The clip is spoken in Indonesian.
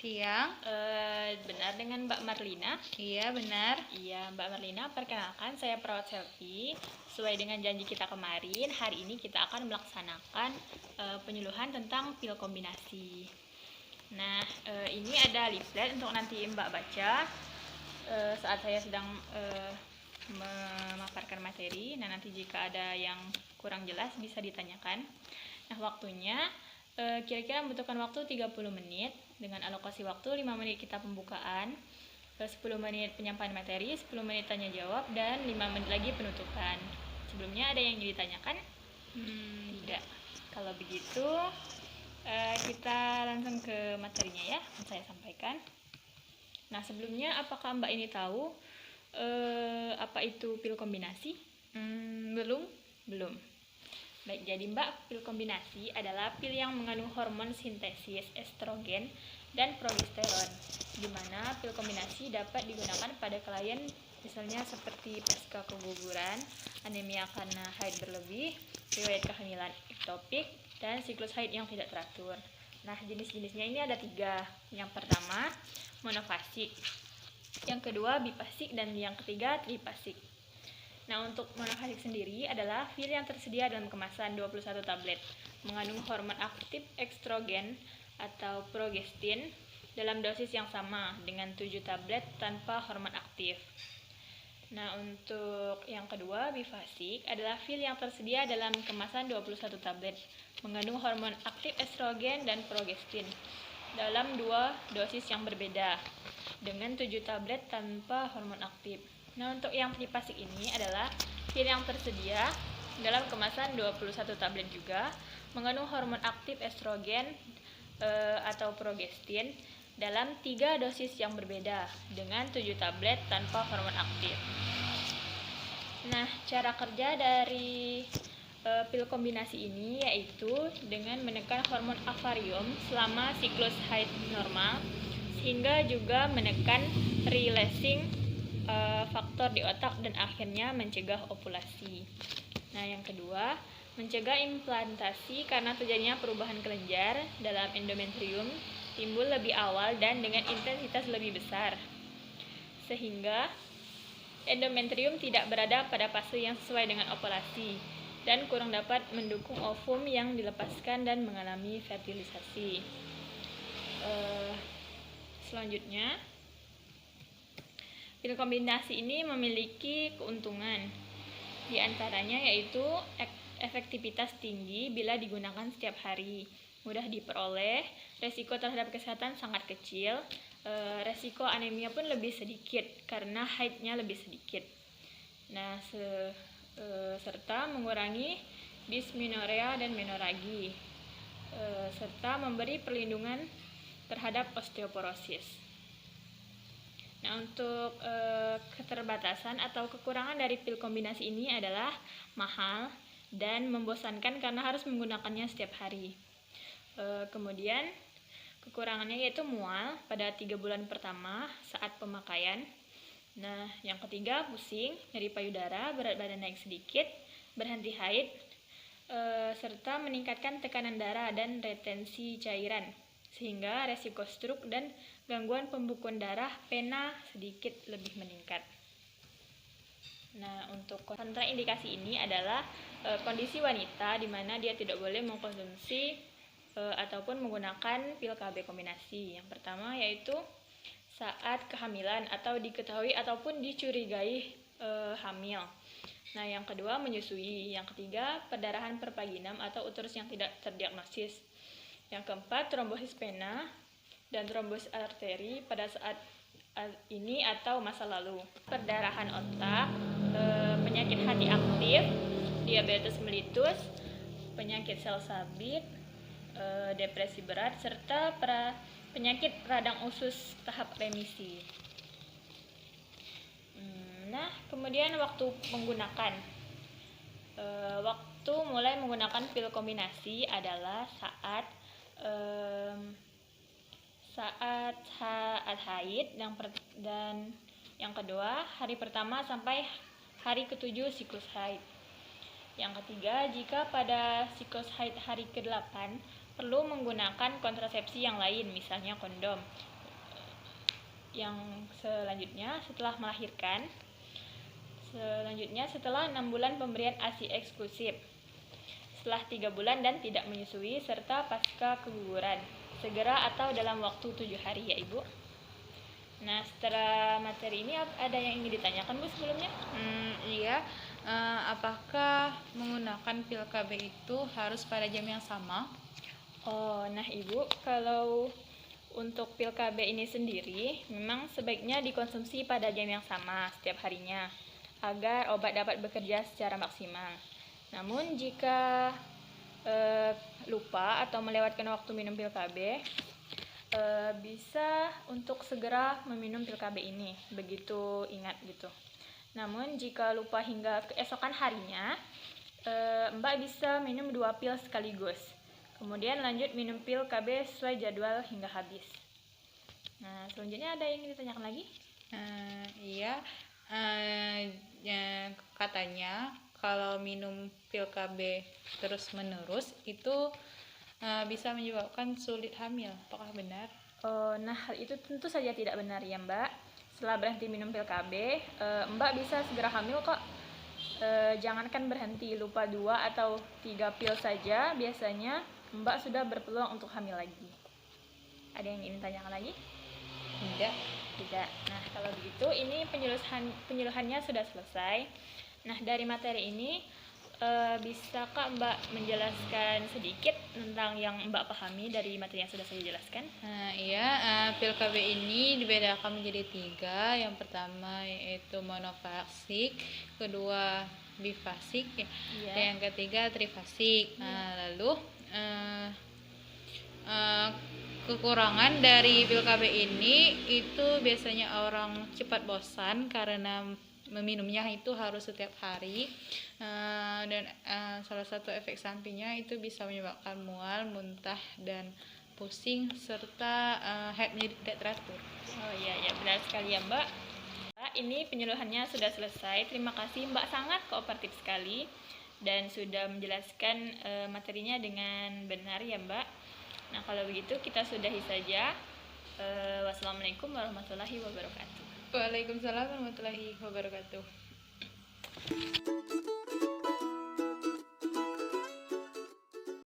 Siang. Benar dengan Mbak Marlina? Iya, benar. Iya, Mbak Marlina, perkenalkan saya perawat Selfie. Sesuai dengan janji kita kemarin, hari ini kita akan melaksanakan penyuluhan tentang pil kombinasi. Nah, ini ada leaflet untuk nanti Mbak baca saat saya sedang memaparkan materi. Nah, nanti jika ada yang kurang jelas bisa ditanyakan. Nah, waktunya kira-kira membutuhkan waktu 30 menit dengan alokasi waktu 5 menit kita pembukaan, 10 menit penyampaian materi, 10 menit tanya jawab, dan 5 menit lagi penutupan. Sebelumnya ada yang ditanyakan? Tidak. Kalau begitu kita langsung ke materinya ya, saya sampaikan. Nah, sebelumnya apakah Mbak ini tahu apa itu pil kombinasi? Belum. Belum. Baik, jadi Mbak, pil kombinasi adalah pil yang mengandung hormon sintesis estrogen dan progesteron, di mana pil kombinasi dapat digunakan pada klien misalnya seperti pasca keguguran, anemia karena haid berlebih, riwayat kehamilan ektopik, dan siklus haid yang tidak teratur. Nah, jenis-jenisnya ini ada 3. Yang pertama, monofasik. Yang kedua, bifasik, dan yang ketiga, trifasik. Nah, untuk monofasik sendiri adalah pil yang tersedia dalam kemasan 21 tablet, mengandung hormon aktif estrogen atau progestin dalam dosis yang sama dengan 7 tablet tanpa hormon aktif. Nah, untuk yang kedua, bifasik adalah pil yang tersedia dalam kemasan 21 tablet, mengandung hormon aktif estrogen dan progestin dalam 2 dosis yang berbeda dengan 7 tablet tanpa hormon aktif. Nah, untuk yang trifasik ini adalah pil yang tersedia dalam kemasan 21 tablet juga, mengandung hormon aktif estrogen atau progestin dalam 3 dosis yang berbeda dengan 7 tablet tanpa hormon aktif. Nah, cara kerja dari pil kombinasi ini yaitu dengan menekan hormon avarium selama siklus haid normal, sehingga juga menekan releasing faktor di otak dan akhirnya mencegah ovulasi. Nah, yang kedua, mencegah implantasi karena terjadinya perubahan kelenjar dalam endometrium timbul lebih awal dan dengan intensitas lebih besar, sehingga endometrium tidak berada pada fase yang sesuai dengan ovulasi dan kurang dapat mendukung ovum yang dilepaskan dan mengalami fertilisasi. Selanjutnya, pil kombinasi ini memiliki keuntungan, di antaranya yaitu efektivitas tinggi bila digunakan setiap hari, mudah diperoleh, resiko terhadap kesehatan sangat kecil, resiko anemia pun lebih sedikit karena haidnya lebih sedikit. Nah, serta mengurangi dysmenorrhea dan menorragi, serta memberi perlindungan terhadap osteoporosis. Nah, untuk keterbatasan atau kekurangan dari pil kombinasi ini adalah mahal dan membosankan karena harus menggunakannya setiap hari. Kemudian kekurangannya yaitu mual pada 3 bulan pertama saat pemakaian. Nah, yang ketiga, pusing, nyeri payudara, berat badan naik sedikit, berhenti haid, serta meningkatkan tekanan darah dan retensi cairan, sehingga resiko stroke dan gangguan pembukuan darah pena sedikit lebih meningkat. Nah, untuk kontraindikasi ini adalah kondisi wanita di mana dia tidak boleh mengkonsumsi ataupun menggunakan pil KB kombinasi. Yang pertama yaitu saat kehamilan atau diketahui ataupun dicurigai hamil. Nah, yang kedua menyusui. Yang ketiga perdarahan perpaginam atau uterus yang tidak terdiagnosis. Yang keempat trombosis pena dan trombosis arteri pada saat ini atau masa lalu. Perdarahan otak, penyakit hati aktif, diabetes mellitus, penyakit sel sabit, depresi berat, serta penyakit radang usus tahap remisi. Nah, kemudian waktu menggunakan. Waktu mulai menggunakan pil kombinasi adalah saat haid dan yang kedua hari pertama sampai hari ke-7 siklus haid. Yang ketiga, jika pada siklus haid hari ke-8 perlu menggunakan kontrasepsi yang lain, misalnya kondom. Yang selanjutnya setelah melahirkan, setelah 6 bulan pemberian ASI eksklusif, setelah 3 bulan dan tidak menyusui, serta pasca keguguran, segera atau dalam waktu 7 hari ya Ibu. Nah, setelah materi ini ada yang ingin ditanyakan Bu sebelumnya? Iya. Apakah menggunakan pil KB itu harus pada jam yang sama? Oh, nah Ibu, kalau untuk pil KB ini sendiri memang sebaiknya dikonsumsi pada jam yang sama setiap harinya agar obat dapat bekerja secara maksimal. Namun jika lupa atau melewatkan waktu minum pil KB, bisa untuk segera meminum pil KB ini, begitu ingat gitu. Namun jika lupa hingga keesokan harinya, Mbak bisa minum 2 pil sekaligus. Kemudian lanjut minum pil KB sesuai jadwal hingga habis. Nah, selanjutnya ada yang ingin ditanyakan lagi? Iya. Katanya kalau minum pil KB terus-menerus itu bisa menyebabkan sulit hamil. Apakah benar? Nah, hal itu tentu saja tidak benar ya Mbak. Setelah berhenti minum pil KB, Mbak bisa segera hamil kok. Jangankan berhenti, lupa 2 atau 3 pil saja, biasanya Mbak sudah berpeluang untuk hamil lagi. Ada yang ingin tanyakan lagi? Tidak. Nah, kalau begitu ini penyuluhannya sudah selesai. Nah, dari materi ini bisakah Mbak menjelaskan sedikit tentang yang Mbak pahami dari materi yang sudah saya jelaskan? Iya, pil KB ini dibedakan menjadi 3. Yang pertama yaitu monofasik, kedua bifasik, Iya. dan yang ketiga trifasik. Lalu kekurangan dari pil KB ini itu biasanya orang cepat bosan karena meminumnya itu harus setiap hari, dan salah satu efek sampingnya itu bisa menyebabkan mual, muntah, dan pusing, serta haid menjadi tidak teratur. Oh iya, benar sekali ya Mbak. Ini penyuluhannya sudah selesai. Terima kasih Mbak, sangat kooperatif sekali dan sudah menjelaskan materinya dengan benar ya Mbak. Nah, kalau begitu kita sudahi saja. Wassalamualaikum warahmatullahi wabarakatuh. Waalaikumsalam warahmatullahi wabarakatuh.